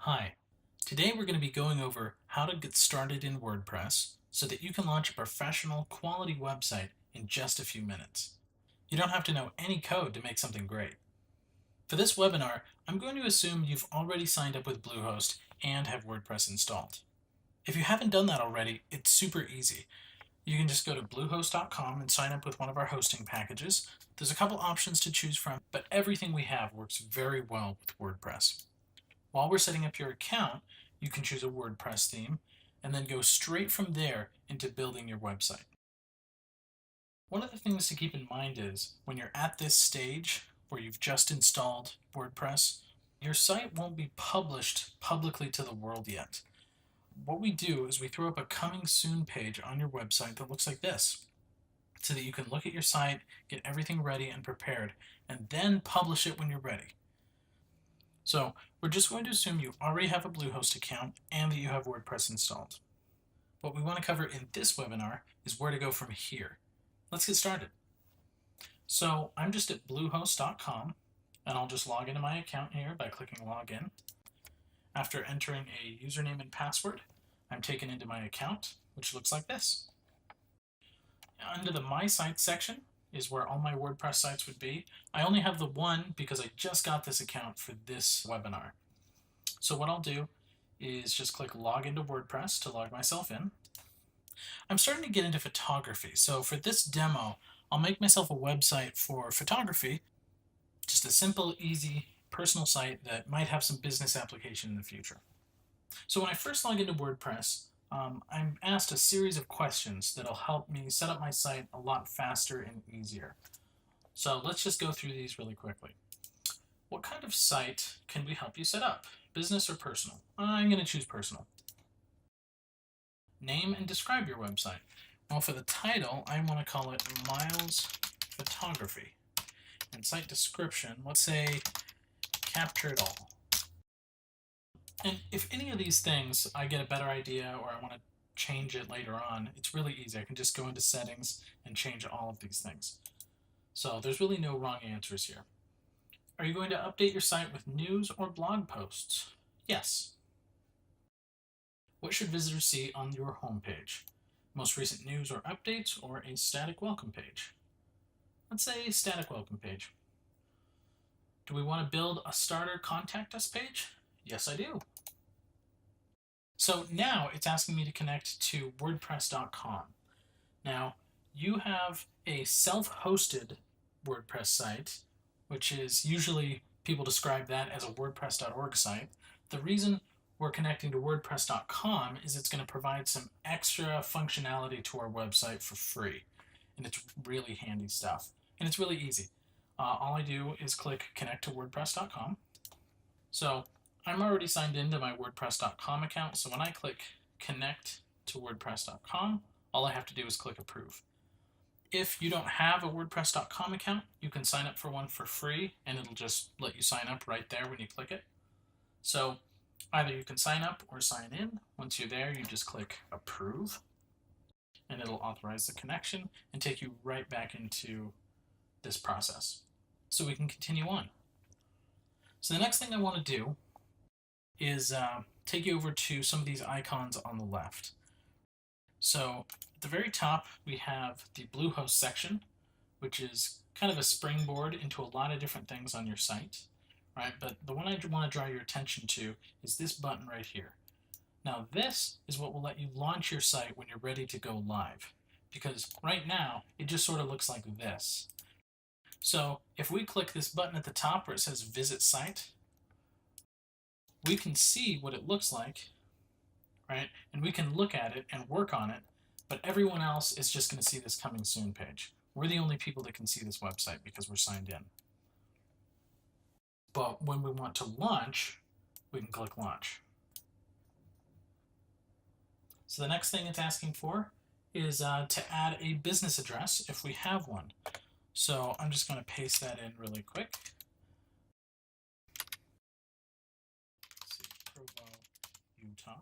Hi, today we're going to be going over how to get started in WordPress so that you can launch a professional quality website in just a few minutes. You don't have to know any code to make something great. For this webinar, I'm going to assume you've already signed up with Bluehost and have WordPress installed. If you haven't done that already, it's super easy. You can just go to bluehost.com and sign up with one of our hosting packages. There's a couple options to choose from, but everything we have works very well with WordPress. While we're setting up your account, you can choose a WordPress theme and then go straight from there into building your website. One of the things to keep in mind is when you're at this stage where you've just installed WordPress, your site won't be published publicly to the world yet. What we do is we throw up a coming soon page on your website that looks like this so that you can look at your site, get everything ready and prepared, and then publish it when you're ready. So we're just going to assume you already have a Bluehost account and that you have WordPress installed. What we want to cover in this webinar is where to go from here. Let's get started. So I'm just at bluehost.com and I'll just log into my account here by clicking login. After entering a username and password, I'm taken into my account, which looks like this. Under the My Sites section is where all my WordPress sites would be. I only have the one because I just got this account for this webinar. So what I'll do is just click log into WordPress to log myself in. I'm starting to get into photography, so for this demo, I'll make myself a website for photography, just a simple, easy, personal site that might have some business application in the future. So when I first log into WordPress, I'm asked a series of questions that'll help me set up my site a lot faster and easier. So let's just go through these really quickly. What kind of site can we help you set up? Business or personal? I'm going to choose personal. Name and describe your website. Well, for the title, I want to call it Miles Photography. And site description, let's say capture it all. And if any of these things I get a better idea or I want to change it later on, it's really easy. I can just go into settings and change all of these things. So there's really no wrong answers here. Are you going to update your site with news or blog posts? Yes. What should visitors see on your homepage? Most recent news or updates or a static welcome page? Let's say static welcome page. Do we want to build a starter contact us page? Yes, I do. So now it's asking me to connect to WordPress.com. Now, you have a self-hosted WordPress site, which is usually people describe that as a WordPress.org site. The reason we're connecting to WordPress.com is it's going to provide some extra functionality to our website for free. And it's really handy stuff. And it's really easy. All I do is click connect to WordPress.com. So I'm already signed into my WordPress.com account, so when I click connect to WordPress.com, all I have to do is click approve. If you don't have a WordPress.com account, you can sign up for one for free, and it'll just let you sign up right there when you click it. So either you can sign up or sign in. Once you're there, you just click approve, and it'll authorize the connection and take you right back into this process. So we can continue on. So the next thing I want to do is take you over to some of these icons on the left. So at the very top, we have the Bluehost section, which is kind of a springboard into a lot of different things on your site, right? But the one I want to draw your attention to is this button right here. Now this is what will let you launch your site when you're ready to go live, because right now it just sort of looks like this. So if we click this button at the top where it says visit site, we can see what it looks like, right? And we can look at it and work on it, but everyone else is just going to see this coming soon page. We're the only people that can see this website because we're signed in. But when we want to launch, we can click launch. So the next thing it's asking for is to add a business address if we have one. So I'm just going to paste that in really quick. Provo, Utah.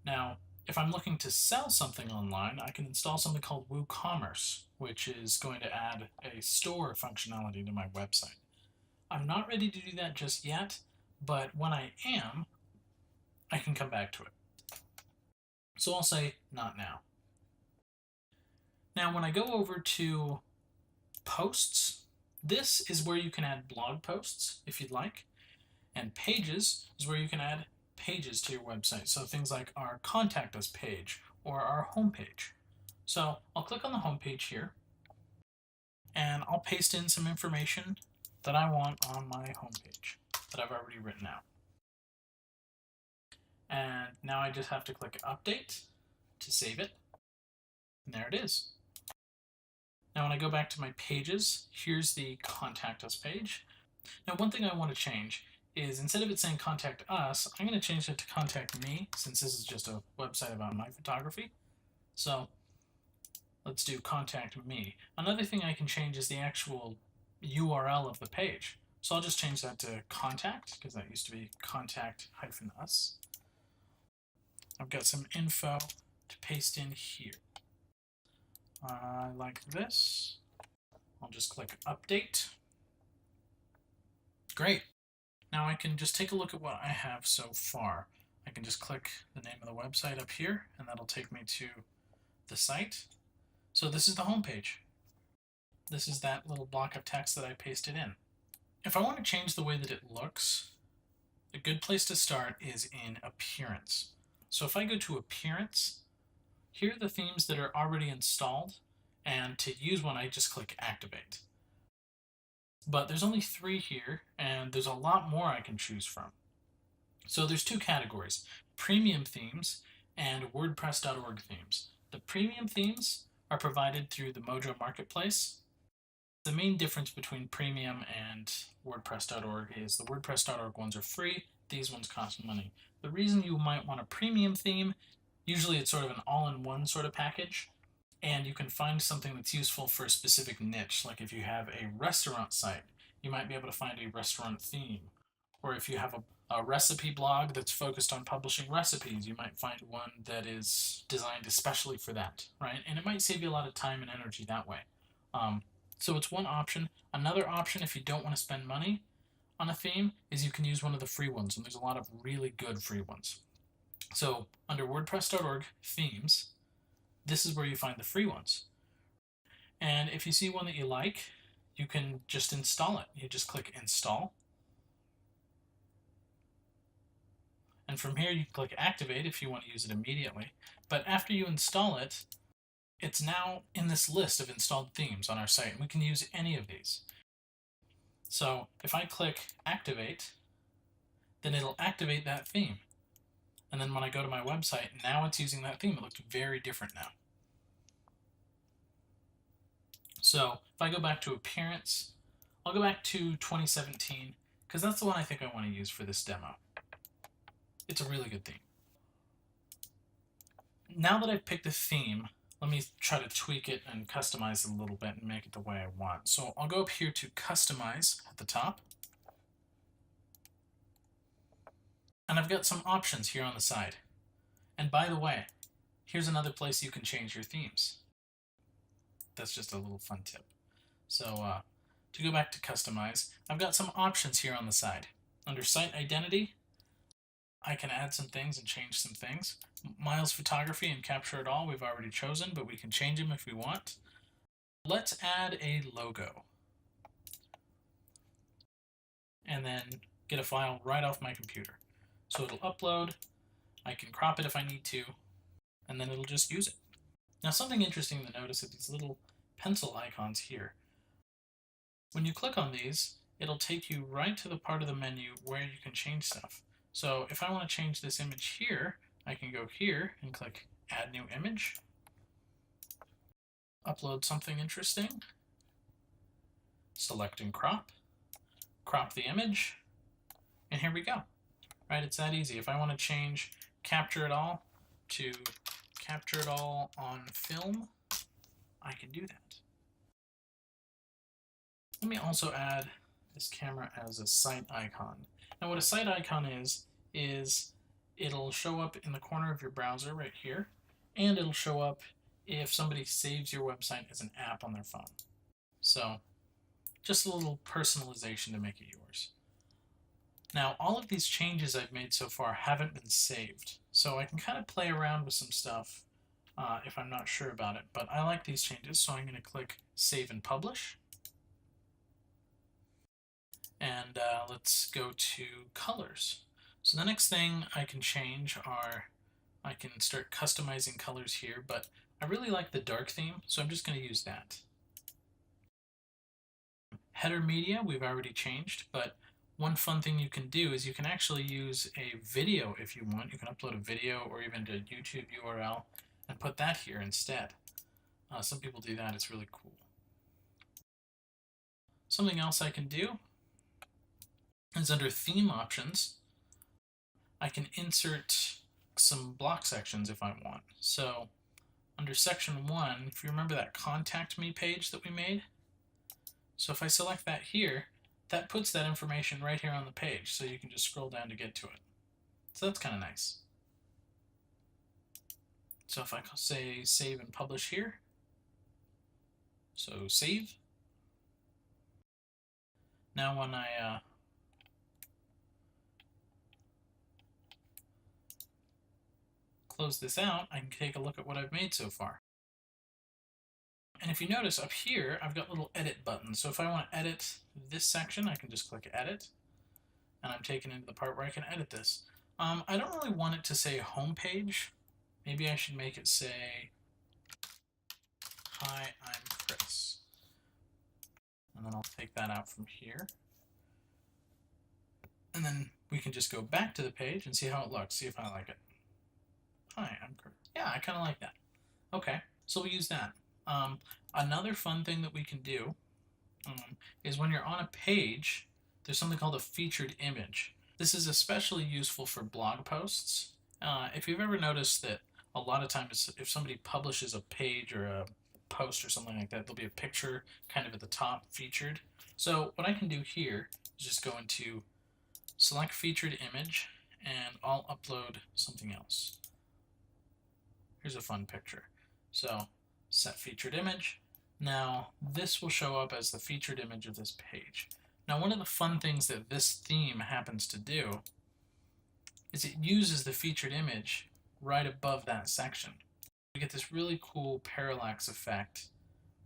Now, if I'm looking to sell something online, I can install something called WooCommerce, which is going to add a store functionality to my website. I'm not ready to do that just yet, but when I am, I can come back to it. So I'll say not now. Now when I go over to posts, this is where you can add blog posts if you'd like, and pages is where you can add pages to your website. So things like our contact us page or our homepage. So I'll click on the homepage here and I'll paste in some information that I want on my homepage that I've already written out. And now I just have to click update to save it. And there it is. Now when I go back to my pages, here's the contact us page. Now one thing I want to change is instead of it saying contact us, I'm going to change it to contact me since this is just a website about my photography. So let's do contact me. Another thing I can change is the actual URL of the page. So I'll just change that to contact because that used to be contact-us. I've got some info to paste in here. I like this. I'll just click update. Great. Now I can just take a look at what I have so far. I can just click the name of the website up here and that'll take me to the site. So this is the home page. This is that little block of text that I pasted in. If I want to change the way that it looks, a good place to start is in appearance. So if I go to appearance, here are the themes that are already installed, and to use one I just click activate. But there's only 3 here, and there's a lot more I can choose from. So there's 2 categories, premium themes and WordPress.org themes. The premium themes are provided through the Mojo Marketplace. The main difference between premium and WordPress.org is the WordPress.org ones are free, these ones cost money. The reason you might want a premium theme, usually it's sort of an all-in-one sort of package, and you can find something that's useful for a specific niche. Like if you have a restaurant site, you might be able to find a restaurant theme. Or if you have a recipe blog that's focused on publishing recipes, you might find one that is designed especially for that, right? And it might save you a lot of time and energy that way. So it's one option. Another option, if you don't want to spend money on a theme, is you can use one of the free ones, and there's a lot of really good free ones. So under WordPress.org themes, this is where you find the free ones. And if you see one that you like, you can just install it. You just click install. And from here you can click activate if you want to use it immediately. But after you install it, it's now in this list of installed themes on our site, and we can use any of these. So if I click activate, then it'll activate that theme. And then when I go to my website, now it's using that theme. It looks very different now. So if I go back to appearance, I'll go back to 2017 because that's the one I think I want to use for this demo. It's a really good theme. Now that I've picked a theme, let me try to tweak it and customize it a little bit and make it the way I want. So I'll go up here to customize at the top. And I've got some options here on the side. And by the way, here's another place you can change your themes. That's just a little fun tip. So to go back to customize, I've got some options here on the side. Under site identity, I can add some things and change some things. Miles photography and capture it all we've already chosen, but we can change them if we want. Let's add a logo. And then get a file right off my computer. So it'll upload, I can crop it if I need to, and then it'll just use it. Now something interesting to notice is these little pencil icons here. When you click on these, it'll take you right to the part of the menu where you can change stuff. So if I want to change this image here, I can go here and click Add New Image, upload something interesting, select and crop the image, and here we go. Right, it's that easy. If I want to change capture it all to capture it all on film, I can do that. Let me also add this camera as a site icon. Now what a site icon is it'll show up in the corner of your browser right here, and it'll show up if somebody saves your website as an app on their phone. So Just a little personalization to make it yours. Now, all of these changes I've made so far haven't been saved, so I can kind of play around with some stuff if I'm not sure about it, but I like these changes, so I'm going to click Save and Publish. And let's go to colors. So the next thing I can change are, I can start customizing colors here, but I really like the dark theme, so I'm just going to use that. Header media we've already changed, but one fun thing you can do is you can actually use a video if you want. You can upload a video or even a YouTube URL and put that here instead. Some people do that, it's really cool. Something else I can do is under theme options, I can insert some block sections if I want. So under section 1, if you remember that contact me page that we made, so if I select that here, that puts that information right here on the page, so you can just scroll down to get to it. So that's kind of nice. So if I say save and publish here, so save. Now when I close this out, I can take a look at what I've made so far. And if you notice up here, I've got little edit buttons. So if I want to edit this section, I can just click edit, and I'm taken into the part where I can edit this. I don't really want it to say homepage. Maybe I should make it say, hi, I'm Chris. And then I'll take that out from here. And then we can just go back to the page and see how it looks, see if I like it. Hi, I'm Chris. Yeah, I kind of like that. Okay, so we'll use that. Another fun thing that we can do is when you're on a page, there's something called a featured image. This is especially useful for blog posts. If you've ever noticed that a lot of times if somebody publishes a page or a post or something like that, there'll be a picture kind of at the top featured. So what I can do here is just go into select featured image and I'll upload something else. Here's a fun picture. So set featured image. Now this will show up as the featured image of this page. Now one of the fun things that this theme happens to do is it uses the featured image right above that section. We get this really cool parallax effect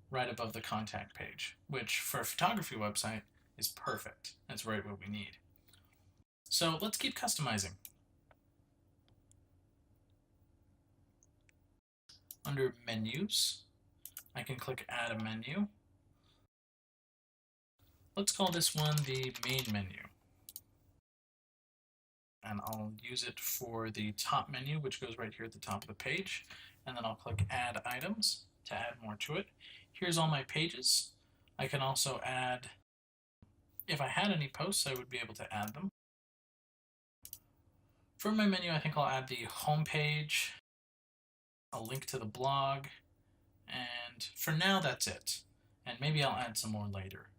right above the contact page, which for a photography website is perfect. That's right what we need. So let's keep customizing. Under menus, I can click add a menu. Let's call this one the main menu. And I'll use it for the top menu, which goes right here at the top of the page. And then I'll click add items to add more to it. Here's all my pages. I can also add, if I had any posts, I would be able to add them. For my menu, I think I'll add the home page, a link to the blog, and for now that's it. And maybe I'll add some more later.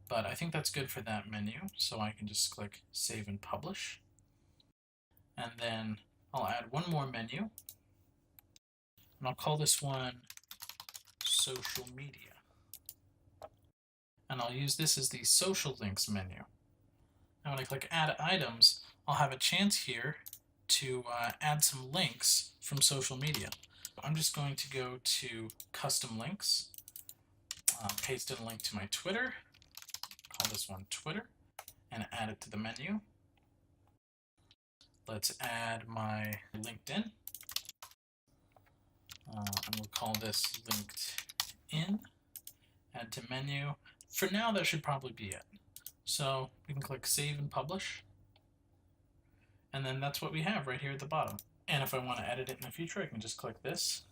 But I think that's good for that menu, so I can just click save and publish. And then I'll add one more menu, and I'll call this one social media. And I'll use this as the social links menu. And when I click add items, I'll have a chance here to add some links from social media. I'm just going to go to custom links, paste in a link to my Twitter, call this one Twitter, and add it to the menu. Let's add my LinkedIn, and we'll call this LinkedIn, add to menu. For now, that should probably be it. So we can click save and publish, and then that's what we have right here at the bottom. And if I want to edit it in the future, I can just click this,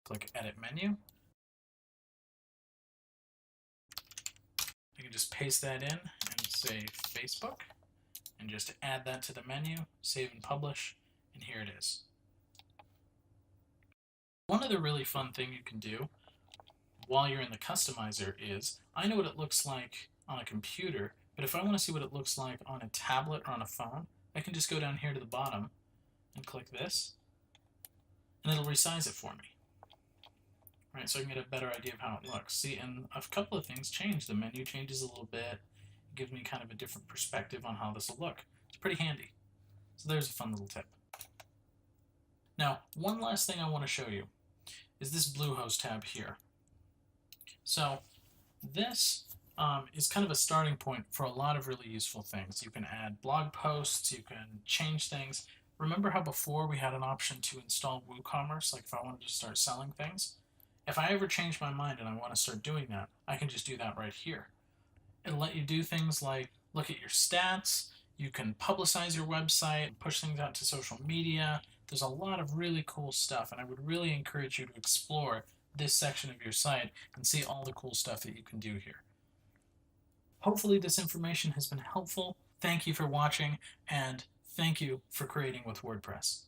click edit menu. I can just paste that in and say Facebook, and just add that to the menu, save and publish, and here it is. One other really fun thing you can do while you're in the customizer is, I know what it looks like on a computer, but if I want to see what it looks like on a tablet or on a phone, I can just go down here to the bottom and click this, and it'll resize it for me. right? So I can get a better idea of how it looks. See, and a couple of things change. The menu changes a little bit. It gives me kind of a different perspective on how this will look. It's pretty handy. So there's a fun little tip. Now, one last thing I want to show you is this Bluehost tab here. So this is kind of a starting point for a lot of really useful things. You can add blog posts, you can change things. Remember how before we had an option to install WooCommerce, like if I wanted to start selling things? If I ever change my mind and I want to start doing that, I can just do that right here. It'll let you do things like look at your stats, you can publicize your website, push things out to social media. There's a lot of really cool stuff, and I would really encourage you to explore this section of your site and see all the cool stuff that you can do here. Hopefully this information has been helpful. Thank you for watching, and thank you for creating with WordPress.